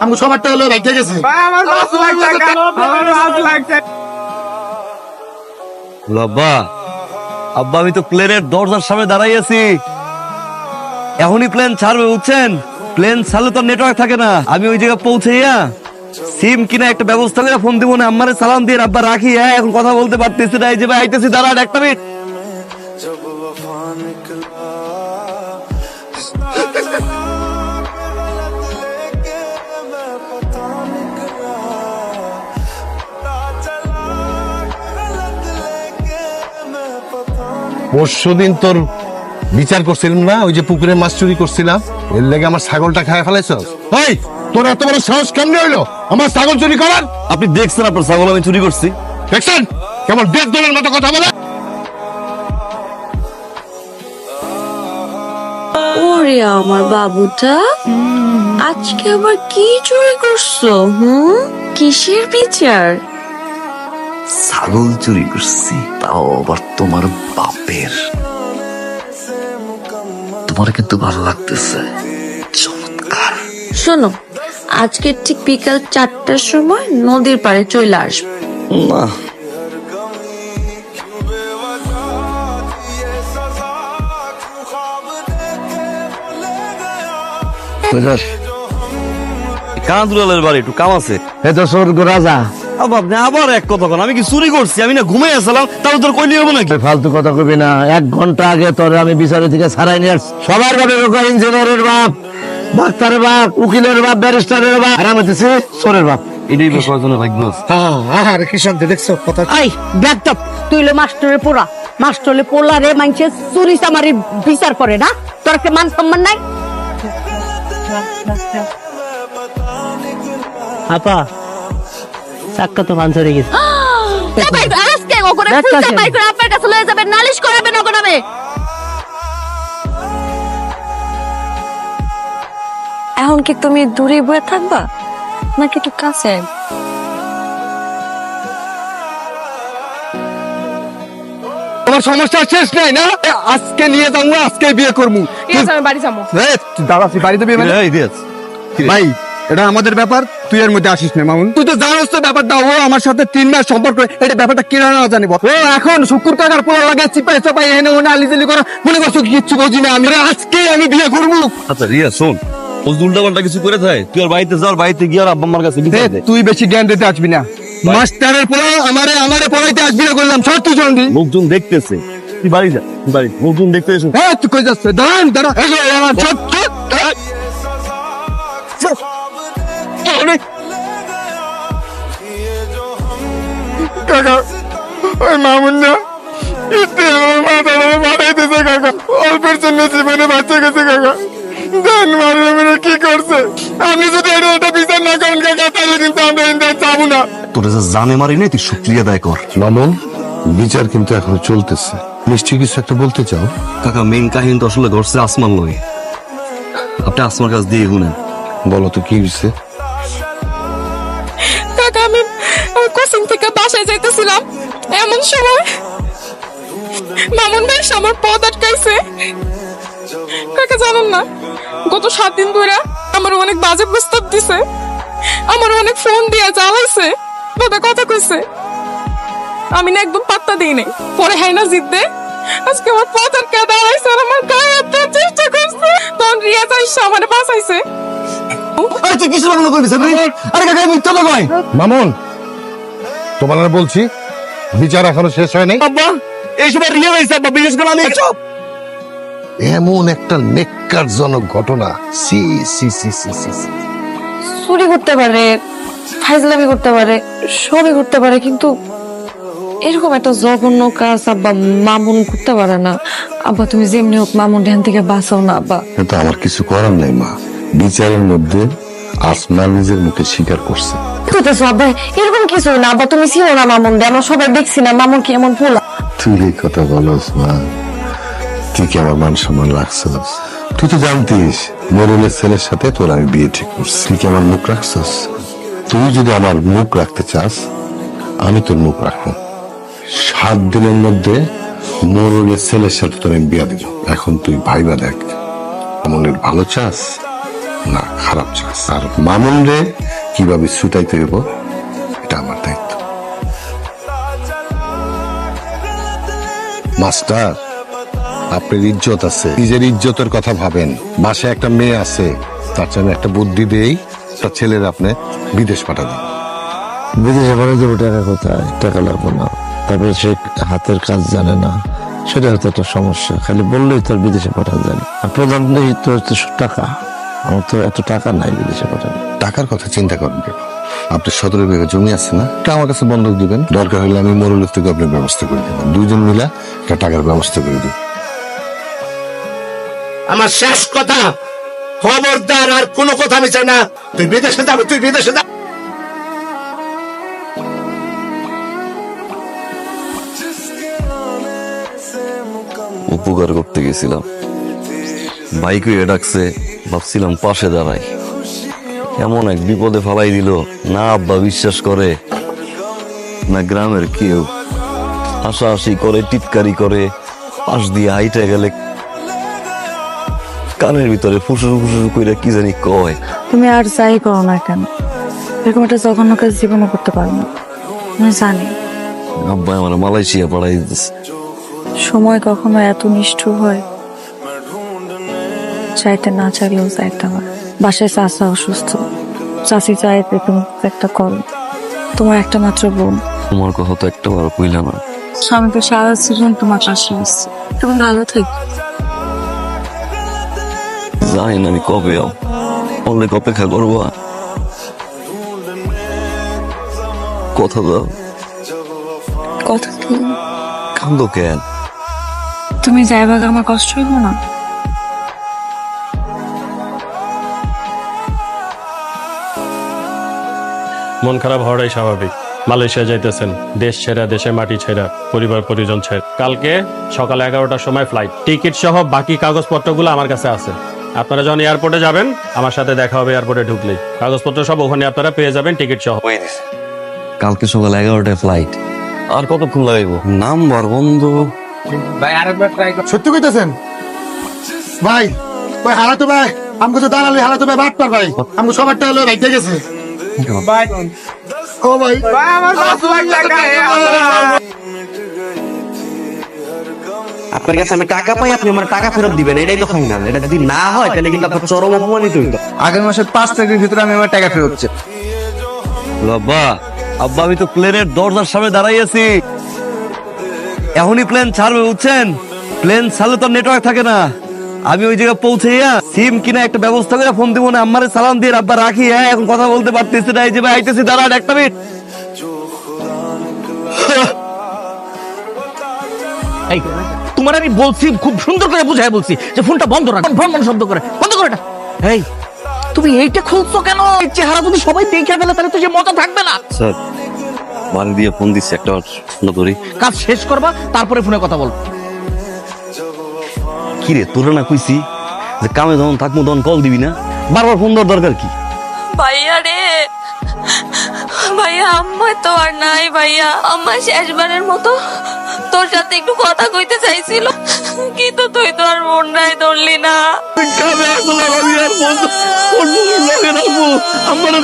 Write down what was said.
আমি সবারটা হলো রেখে গেছি। আব্বা আব্বা আমি তো প্লেনের দরজার সামনে দাঁড়াই আছি, এখনই প্লেন ছাড়বে বুঝছেন। প্লেন ছাড়লে তো নেটওয়ার্ক থাকে না। আমি ওই জায়গায় পৌঁছাইয়া সিম কিনা একটা ব্যবস্থা করে ফোন দিব না, আম্মারে সালাম দিয়ে আব্বা রাখি। হ্যাঁ এখন কথা বলতে পারতেছি না, এই যে ভাই আইতেছি, দাঁড়ান একটা মিনিট। পরশুদিন তোর বিচার করছিলাম না, ওই যে পুকুরে মাছ চুরি করছিলাম, এর লেগে আমার ছাগলটা খায় ফেলাইছ। ভাই তোর এত বড় সাহস কেমনে হইলো আমার ছাগল চুরি করার? আপনি দেখছেন আপনার ছাগল আমি চুরি করছি? দেখছেন কেমন বেদনের মতো কথা বলে। ওরে আমার বাবুটা, আজকে আবার কি চুরি করছো? কিসের বিচার? ছাগল চুরি করছি, তাও আবার তোমার বাপের। তোমার কিন্তু ভালো লাগতেছে, চমৎকার। শোনো, আজকে ঠিক বিকাল 4টার সময় নদীর পাড়ে চলে আসবে। না কাঁদুলালের বাড়ি একটু কাম আছে। রাজা আপনি আবার এক কথা বলেন, আমি কি চুরি করছি? আমি না ঘুমাই আসলাম, তাহলে তোর কইলি হবো নাকি? ফালতু কথা কবি না। 1 ঘন্টা আগে তোর আমি বিচারে থেকে ছাড়াই নিয়ে আসছি। সবার বাপে ইঞ্জিনিয়ারের বাপ, ডাক্তারের বাপ, উকিলের বাপ, ব্যারিস্টারের বাপ, আর আমি দিছি চোরের বাপ। এটাই কয়েকজনের ভাগ্য। আর কি শান্তি দেখছো কথা। আই ব্যাকআপ, তুই হলো মাস্টারের পোড়া। মাস্টারের পোলা রে মাইনছে চুরি চামারি বিচার করে না, তোর একটা মান সম্মান নাই। আপা চাক্কা তো পাঞ্চার হয়ে গেছে। আজকে ওখানে ফুল চাপাই করে আপনার কাছে লয়ে যাবেন, নালিশ করাবেন ওখানে নামে। এখন কি তুমি দূরে বয়ে থাকবা নাকি একটু কাছে? তোমার সমস্যা শেষ নাই না? আজকে নিয়ে যাবো, আজকে বিয়ে করবো। বাড়ি যাবো। দাঁড়াচ্ছি বাড়িতে বিয়ে মানে? এই দিয়েছ। ভাই এটা আমাদের ব্যাপার, তুই এর মধ্যে আসিস না মামুন। তুই তো জানোস তো ব্যাপারটা, ও আমার সাথে 3 মাস সম্পর্ক, এটা ব্যাপারটা কিনা না জানিব। ও এখন শুকুর কাকার পোলা লাগা চিপাই চাপাই এনে ওনে আলিজালি করা মনে করছো কিচ্ছু বুঝি না। আজকে আমি বিয়ে করবো। আচ্ছা রিয়া শোন, ও উল্টা পাল্টা কিছু করে থাকে, তুই আর বাড়িতে যাওয়ার, বাড়িতে গিয়ে আর আব্বা আম্মার কাছে বিচার দে। তুই বেশি জ্ঞান দিতে আসবি না। মাস্টারের পোলা আমারে পড়াইতে আসবি না করলাম, সব তুই জানবি। লোকজন দেখতেছে, তুই বাড়ি যা, বাড়ি লোকজন দেখতে এসো। হ্যাঁ তুই কই যাচ্ছে? দাঁড়ান দাঁড়া, আমার ছোট কাকা, ওই মামুন না মারাইতেছে কাকা, অল্পের জন্য জীবনে বাঁচে গেছে কাকা। জান মারে কি করছে? আপনি যদি এটা বিচার না করেন কাকা, তাহলে কিন্তু আমরা ইন্ডিয়া যাবো না। তোর যা জানে মারি নাই, তুই শুক্রিয়া আদায় কর। মামুন, বিচার কিন্তু এখনো চলতেছে। নিশ্চয়ই কিছু একটা বলতে চাও? কাকা মেইন কাহিনী তো আসলে ঘটছে আসমান লই। আপনি আসমার কাছ দিয়ে শুনেন। বলো তো কি হয়েছে? কাকা আমি কোচিং থেকে বাসায় যাইতেছিলাম, এমন সময় মামুন ভাই আমার পথ আটকাইছে। কাকা জানেন না, গত 7 দিন ধরে আমার অনেক বাজে প্রস্তাব দিছে, আমার অনেক ফোন দিয়া জ্বালাইছে, কথা কইছে। আমি না একদম পাত্তা দিই নাই। পরে হাই না জিততে আজকে আমার পথ আটকা দাঁড়াইছে আর আমার গায়ে হাত দেওয়ার চেষ্টা করছে। তখন রিয়া চাইছে আমার বাঁচাইছে। মামুন তোমার বলছি, বিচার এখনো শেষ হয় নাই। আব্বা এই সময় রিয়া হয়েছে, আব্বা বিশেষ করে আমি এমন একটা নেক্কারজনক ঘটনা। সি সি সি সি সি সি। চুরি করতে পারে, ফাইজলামি করতে পারে, সবই করতে পারে, কিন্তু এরকম একটা জঘন্য কাজ আব্বা মামুন করতে পারে না। আব্বা তুমি যেমনি হোক মামুন ধ্যান থেকে বাঁচাও না আব্বা। কিন্তু আমার কিছু করার নাই মা। বিচারের মধ্যে আসমা নিজের মুখে স্বীকার করছে। করতেছো আব্বা? এরকম কিছু না আব্বা, তুমি ছিল না মামুন দে, আমরা সবাই দেখছি না মামুন কি এমন ভোলা। তুই এই কথা বলস মা? তুই কি আমার মান সম্মান রাখছস? তুই তো জানতিস মরুলের ছেলের সাথে তোর আমি বিয়ে ঠিক করছি। তুই কি আমার মুখ রাখছস? তুই যদি আমার মুখ রাখতে চাস, আমি তোর মুখ রাখবো। 7 দিনের মধ্যে মরুলের ছেলের সাথে তোর আমি বিয়ে দিব। এখন তুই ভাইবা দেখ, মনের ভালো চাস না, খারাপ চান্স। আর মামুন রে কিভাবে ছুটাইতে হইব এটা আমার দায়িত্ব। মাস্টার, আপনার ইজ্জত আছে, নিজের ইজ্জতের কথা ভাবেন। বাসায় একটা মেয়ে আছে, তার জন্য একটা বুদ্ধি দেই, তার ছেলের আপনি বিদেশ পাঠাবেন। বিদেশে পাঠিয়ে দেবো, টাকা কোথায়? টাকা লাগবে না। তারপরে সে হাতের কাজ জানে না, সেটা হচ্ছে একটা সমস্যা। খালি বললেই তো আর বিদেশে পাঠানো যায় না। আর প্রধান তো হচ্ছে টাকা। আমার তো এত টাকা নাই বিদেশে পাঠানো। টাকার কথা চিন্তা করেন কেন? আপনার 17 বিঘা জমি আছে না, এটা আমার কাছে বন্ধক দিবেন। দরকার হলে আমি মোরলের থেকে আপনার ব্যবস্থা করে দেবেন। দুইজন মিলে একটা টাকার ব্যবস্থা করে দেবেন। আমার শেষ কথা, খবরদার আর কোনো কথা আমি চাই না। তুই বিদেশে যাবে, তুই বিদেশে যা। উপকার করতে গেছিলাম, বাইক ডাকছে, ভাবছিলাম পাশে দাঁড়াই, এমন এক বিপদে ফালাই দিল। না আব্বা বিশ্বাস করে, না গ্রামের কেউ। হাসাহাসি করে, টিটকারি করে, পাশ দিয়ে হাইটে গেলে কানের ভিতরে ফুসুর ফুসুর করে কি জানি কয়। তুমি আর যাই করো না কেন, এরকম একটা জঘন্য কাজ জীবনে করতে পারো না, আমি জানি। আব্বা আমার মালয়েশিয়া পাঠাই দিতেছে। সময় কখনো এত নিষ্ঠুর হয়, চাইতে না চাইলেও চাইতে হয়। বাসায় চাচা অসুস্থ, চাচি চাইতে তুমি একটা কল, তোমার একটা মাত্র বোন। তোমার কথা তো একটা বার কইলা না। স্বামী তো সারা জীবন তোমার পাশে আসছে, তুমি ভালো থাকবে। জানি না আমি কবে অনেক অপেক্ষা করবো। কথা দাও। কথা কি? কান্দো কেন? তুমি যাইবা, আমার কষ্ট হইব না? মন খারাপ হওয়াটাই স্বাভাবিক। মালয়েশিয়া যাইতেছেন, দেশ ছেড়া, দেশের মাটি ছেড়া, পরিবার পরিজন ছেড়ে। কালকে সকাল 11টার সময় ফ্লাইট, টিকিট সহ বাকি কাগজপত্রগুলো আমার কাছে আছে। আপনারা যখন এয়ারপোর্টে যাবেন, আমার সাথে দেখা হবে এয়ারপোর্টে ঢুকলেই। কাগজপত্র সব ওখানে আপনারা পেয়ে যাবেন, টিকিট সহ। কালকে সকাল 11টায় ফ্লাইট। আর কতক্ষণ লাগাইবো? নাম্বার বন্ধ। সত্যি কইতেছেন ভাই? ভাই হারাতো ভাই, আমাকে তো দাঁড়ালে হারাতো ভাই বাটপার ভাই, আমাকে সবার টাকা লয়ে ভাইতে গেছে ভাই। ও ভাই আমার 10 লাখ টাকা। আপনার কাছে আমি টাকা পাই, আপনি আমার টাকা ফেরত দিবেন, এটাই তো ফাইনাল। এটা যদি না হয় তাহলে কিন্তু আপনার চরম অপমানিত হইতো। আগামী মাসের 5 তারিখের ভিতরে আমি আমার টাকা ফেরত চাই। আব্বা, আব্বা আমি তো প্লেনের দরজার সামনে দাঁড়াই আছি, এখনই প্লেন ছাড়বে, বুঝছেন? প্লেন ছাড়লে তো নেটওয়ার্ক থাকে না। আমি ওই জায়গায় পৌঁছাইয়া সিম কিনা একটা ব্যবস্থা করে ফোন দিব না, আম্মারে সালাম দিয়ে আব্বা রাখি। হ্যাঁ, এখন কথা বলতে পারতেছি না, এই যে ভাই আইতেছি, দাঁড়ান একটা মিনিট। এই তোমার আমি বলছি, খুব সুন্দর করে বুঝাই বলছি যে ফোনটা বন্ধ রাখ, ভন ভন শব্দ করে বন্ধ করে এটা। এই তুমি এইটা খুলছো কেন? এই চেহারা যদি সবাই দেখে ফেলে তাহলে তো সে মজা থাকবে না। স্যার, বাড়ি দিয়ে ফোন দিচ্ছে, একটা ফোন ধরি। কাজ শেষ করবা, তারপরে ফোনে কথা বল। কি রে, তোরা না কইছি যে কামে যখন থাকবো তখন কল দিবি না, বারবার ফোন দেওয়ার দরকার কি? ভাইয়া রে, ভাইয়া আম্মা তো আর নাই। ভাইয়া আম্মা শেষবারের মতো তোর সাথে একটু কথা কইতে চাইছিল, কিন্তু তুই তো আর মন নাই ধরলি না। কামে আসলে আমি আর ফোন রাখবো, আমার